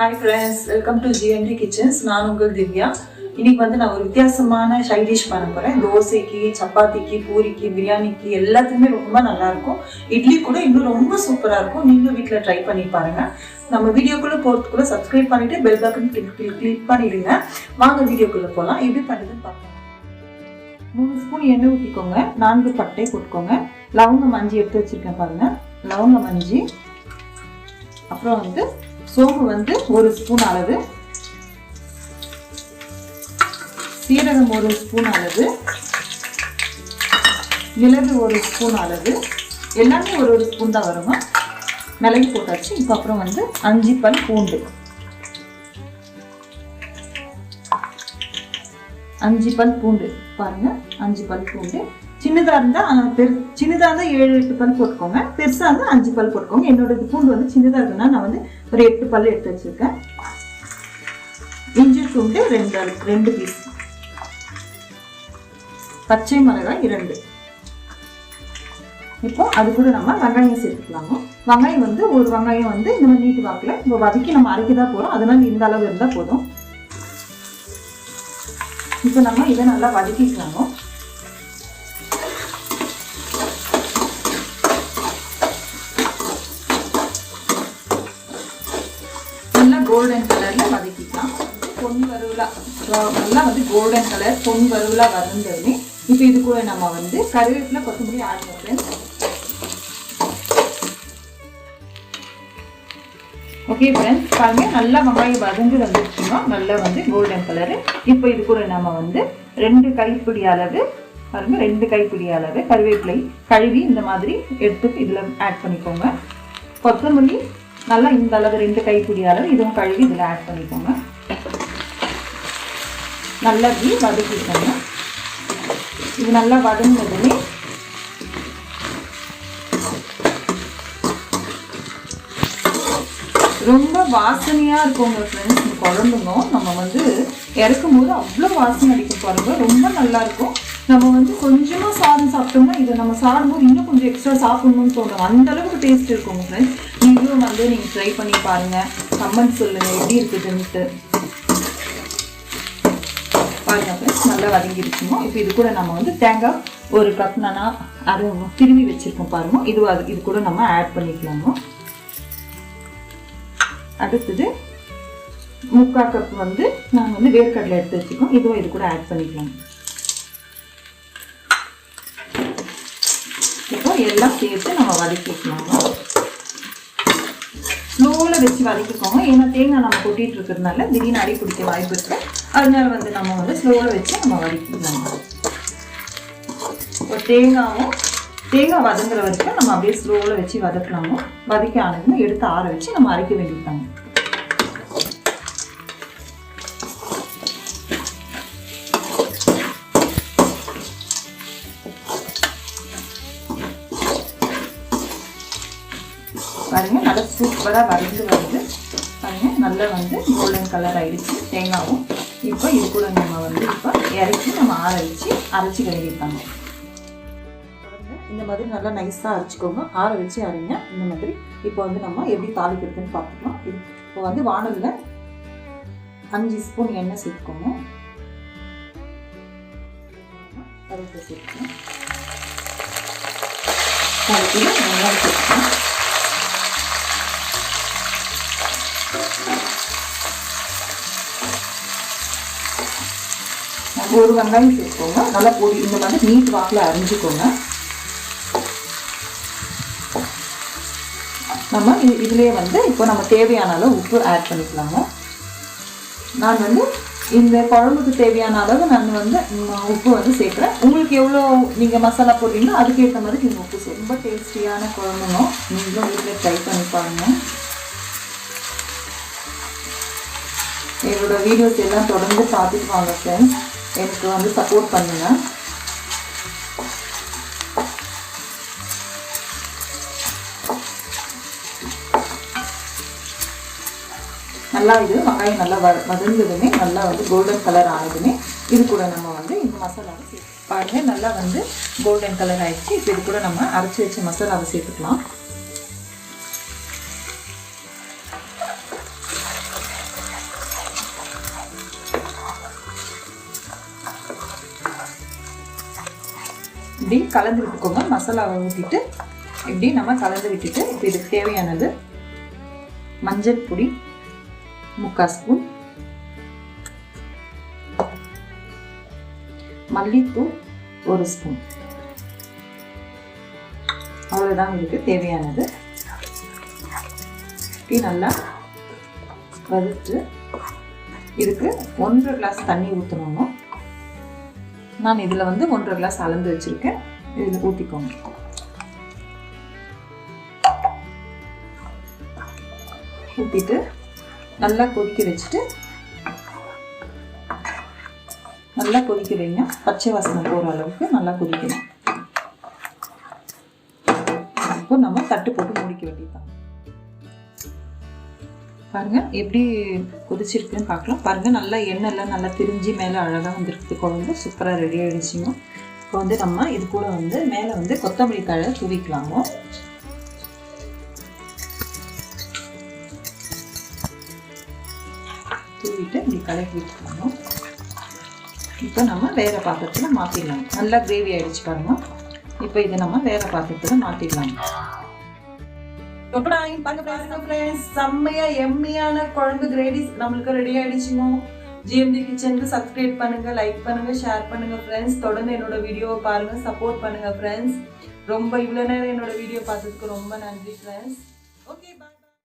Hi friends, welcome to GMD Kitchens. நான் உங்கள் திவ்யா. இன்னைக்கு வந்து நான் ஒரு வித்தியாசமான சைட் டிஷ் பண்ண போறேன். தோசைக்கு, சப்பாத்திக்கு, பூரிக்கு, பிரியாணிக்கு எல்லாத்துக்குமே ரொம்ப நல்லா இருக்கும். இட்லி கூட இன்னும் ரொம்ப சூப்பரா இருக்கும். நீங்களும் வீட்ல ட்ரை பண்ணி பாருங்க. நம்ம வீடியோக்குள்ள போறதுக்குள்ள சப்ஸ்கிரைப் பண்ணிட்டு பெல் பட்டன் கிளிக் பண்ணிடுங்க. வாங்க வீடியோக்குள்ள போலாம். எப்படி பண்ணுதுன்னு பார்க்கலாம். 3 ஸ்பூன் எண்ணெய் ஊத்திக்கோங்க. 4 பட்டை போட்டுக்கோங்க. லவங்கம் மஞ்சி எடுத்து வச்சிருக்கேன் பாருங்க. லவங்கம் மஞ்சி. அப்புறம் வந்து சோம்பு வந்து 1 ஸ்பூன் அளவு, சீரகம் 1 ஸ்பூன் அளவு, மிளகு 1 ஸ்பூன் அளவு, எல்லாமே 1 ஸ்பூன் தான் வருங்க. மிளகு போட்டாச்சு. இப்போ அப்புறம் வந்து 5 பல் பூண்டு, 5 பல் பூண்டு பாருங்க. 5 பல் பூண்டு சின்னதா இருந்தா 7-8 பல் போட்டுக்கோங்க. பெருசா இருந்தா 5 பல் போட்டுக்கோங்க. என்னோட பூண்டு வந்து சின்னதா இருக்குன்னா நான் வந்து ஒரு 8 பல் எடுத்து வச்சிருக்கேன். இஞ்சி துண்டு 2 பீஸ், பச்சை மிளகாய் 2. இப்போ அது கூட நம்ம வெங்காயம் சேர்த்துக்கலாமா. வெங்காயம் வந்து ஒரு வெங்காயம் வந்து இந்த மாதிரி நீட்டு வாக்குல இப்போ வதக்கி நம்ம அரைக்கதான் போறோம். அதனால இந்த அளவு இருந்தா போதும். இப்போ நம்ம இதை நல்லா வதக்கிக்கலாமோ. கோல்டன் கலர்ல வதக்கிக்கலாம். பொன் வறுவலா நல்லா வந்து கோல்டன் கலர் பொன் வறுவலா வதந்ததுமே இப்போ இது கூட நம்ம வந்து கருவேப்பிலை, கொத்தமல்லி ஆட் பண்ணுறேன். ஓகே ஃப்ரெண்ட்ஸ், பாருங்க நல்லா வெங்காயம் வதந்து வந்துருச்சுன்னா நல்லா வந்து கோல்டன் கலரு. இப்போ இது கூட நம்ம வந்து 2 கைப்பிடி அளவு பாருங்க, 2 கைப்பிடி அளவு கருவேப்பிலை கழுவி இந்த மாதிரி எடுத்து இதில் ஆட் பண்ணிக்கோங்க. கொத்தமல்லி நல்லா இந்த அளவு 2 கைப்பிடி அளவு இதுவும் கழுவி இதில் ஆட் பண்ணிக்கோங்க. நல்லா வதக்கிக்கோங்க. இது நல்லா வதங்கினதுமே ரொம்ப வாசனையா இருக்குங்க ஃப்ரெண்ட்ஸ். இந்த குழம்புங்க நம்ம வந்து இறக்கும் போது அவ்வளோ வாசனை அடிக்கும் பாருங்க. ரொம்ப நல்லா இருக்கும். நம்ம வந்து கொஞ்சமா சாதம் சாப்பிட்டோம்னா இதை நம்ம சாப்பிடும்போது இன்னும் கொஞ்சம் எக்ஸ்ட்ரா சாப்பிடணும்னு தோணும். அந்த அளவுக்கு டேஸ்ட் இருக்குங்க ஃப்ரெண்ட்ஸ். நீங்களும் வந்து நீங்க ட்ரை பண்ணி பாருங்க. கமெண்ட் சொல்லுங்க எப்படி இருக்குதுன்ட்டு. பாருங்க ஃப்ரெண்ட்ஸ், நல்லா வதங்கிருச்சுமோ. இப்போ இது கூட நம்ம வந்து தேங்காய் 1 கப் நான் அதை திருவி வச்சிருக்கோம் பாருங்க. இது கூட நம்ம ஆட் பண்ணிக்கலாமோ. அடுத்தது 3/4 கப் வந்து நான் வந்து வேர்க்கடலை எடுத்து வச்சுக்கோம். இதுவும் இது கூட ஆட் பண்ணிக்கலாம். இப்போ எல்லாம் சேர்த்து நம்ம வதக்கிக்கலாம். ஸ்லோவில் வச்சு வதக்கிக்கோங்க. ஏன்னா தேங்காய் நம்ம கொட்டிட்டு இருக்கிறதுனால திடீர்னு அடி பிடிக்க வாய்ப்பு இருக்கு. அதனால வந்து நம்ம வந்து ஸ்லோவில் வச்சு நம்ம வதக்கிக்கலாம். இப்போ தேங்காய் வதங்குற வரைக்கும் நம்ம அப்படியே ஸ்லோவில் வச்சு வதக்கலாமோ. வதக்கி ஆனதுமே எடுத்து ஆற வச்சு நம்ம அரைக்க வேண்டியதாங்க. பாருங்க நல்லா சூப்பராக வதந்து வருது பாருங்க. நல்லா வந்து கோல்டன் கலர் ஆயிடுச்சு தேங்காவும். இப்போ இது கூட நம்ம வந்து இப்போ இறக்கி நம்ம ஆற வச்சு அரைச்சி வேண்டியதாங்க. இந்த மாதிரி நல்லா நைஸாக அரைச்சிக்கோங்க. ஆற வச்சு அரைங்க இந்த மாதிரி. இப்போ வந்து நம்ம எப்படி தாளிக்கிறதுன்னு பார்த்துக்கலாம். இப்போ வந்து வானலில் 5 ஸ்பூன் எண்ணெய் சேர்த்துக்கோங்க. கருவேப்பிலை சேர்த்துக்கோங்க. வெங்காயம் சேர்த்துக்கோங்க. ஒரு வெங்காயம் சேர்த்துக்கோங்க. நல்லா பொடி இந்த மாதிரி நீட் வாக்கில் அரிஞ்சுக்கோங்க. நம்ம இதுலேயே வந்து இப்போ நம்ம தேவையான அளவு உப்பு ஆட் பண்ணிக்கலாங்க. நான் வந்து இந்த குழம்புக்கு தேவையான அளவு நான் வந்து உப்பு வந்து சேர்க்குறேன். உங்களுக்கு எவ்வளோ நீங்கள் மசாலா போடுறீங்களோ அதுக்கேற்ற மாதிரி நீங்கள் உப்பு சேர்த்து. ரொம்ப டேஸ்டியான குழம்புங்க. நீங்களும் வீட்டில் ட்ரை பண்ணி பாருங்க. என்னோட வீடியோஸ் எல்லாம் தொடர்ந்து பார்த்துட்டு வாங்க ஃப்ரெண்ட்ஸ். எனக்கு வந்து சப்போர்ட் பண்ணுங்க. நல்லா இது வெங்காயம் நல்லா வதந்ததுமே நல்லா வந்து கோல்டன் கலர் ஆனதுமே இது கூட நம்ம வந்து இந்த மசாலாவை சேர்த்து பாருங்க. நல்லா வந்து கோல்டன் கலர் ஆயிடுச்சு. இப்போ இது கூட நம்ம அரைச்சி வச்ச மசாலாவை சேர்த்துக்கலாம். இப்படி கலந்து விட்டுக்கோங்க. மசாலாவை ஊற்றிட்டு இப்படி நம்ம கலந்து விட்டுட்டு இப்போ இதுக்கு தேவையானது மஞ்சள் பொடி 3/4 ஸ்பூன், மல்லித்தூள் 1 ஸ்பூன், அவ்வளோதான் இதுக்கு தேவையானது. இப்படி நல்லா வறுத்து இதுக்கு 1/2 கிளாஸ் தண்ணி ஊற்றணும். நான் இதில் வந்து 1/2 கிளாஸ் அளந்து வச்சுருக்கேன். இதில் ஊற்றிக்கோங்க. ஊற்றிட்டு நல்லா கொதிக்க வச்சுட்டு நல்லா கொதிக்க வைங்க. பச்சை வாசனை போகிற அளவுக்கு நல்லா கொதிக்கணும். இப்போ நம்ம தட்டு போட்டு மூடிக்க வேண்டியதுதான். பாருங்கள் எப்படி கொதிச்சிருக்குன்னு பார்க்கலாம். பாருங்கள் நல்லா எண்ணெய்லாம் நல்லா திரிஞ்சு மேலே அழகாக வந்துருக்கு. குழம்பு சூப்பராக ரெடி ஆகிடுச்சிங்க. இப்போ வந்து நம்ம இது கூட வந்து மேலே வந்து கொத்தமல்லி தழை தூவிக்கலாங்க. தூவிட்டு இப்படி கலக்கி விட்டுக்கலாங்க. இப்போ நம்ம வேறு பாத்திரத்தில் மாற்றிடலாம். நல்லா கிரேவி ஆகிடுச்சு பாருங்கள். இப்போ இதை நம்ம வேறு பாத்திரத்தில் மாற்றிடலாம். பாருங்க ஃப்ரெண்ட்ஸ், செம்மையா எம்மியான குழம்பு கிரேவி நம்மளுக்கு ரெடி ஆயிடுச்சுங்க. ஜிஎம்டி கிச்சனுக்கு சப்ஸ்கிரைப் பண்ணுங்க, லைக் பண்ணுங்க, ஷேர் பண்ணுங்க ஃப்ரெண்ட்ஸ். தொடர்ந்து என்னோட வீடியோவை பாருங்க, சப்போர்ட் பண்ணுங்க ஃப்ரெண்ட்ஸ். ரொம்ப இவ்வளோ நேரம் என்னோட வீடியோ பார்த்ததுக்கு ரொம்ப நன்றி ஃப்ரெண்ட்ஸ். Okay bye.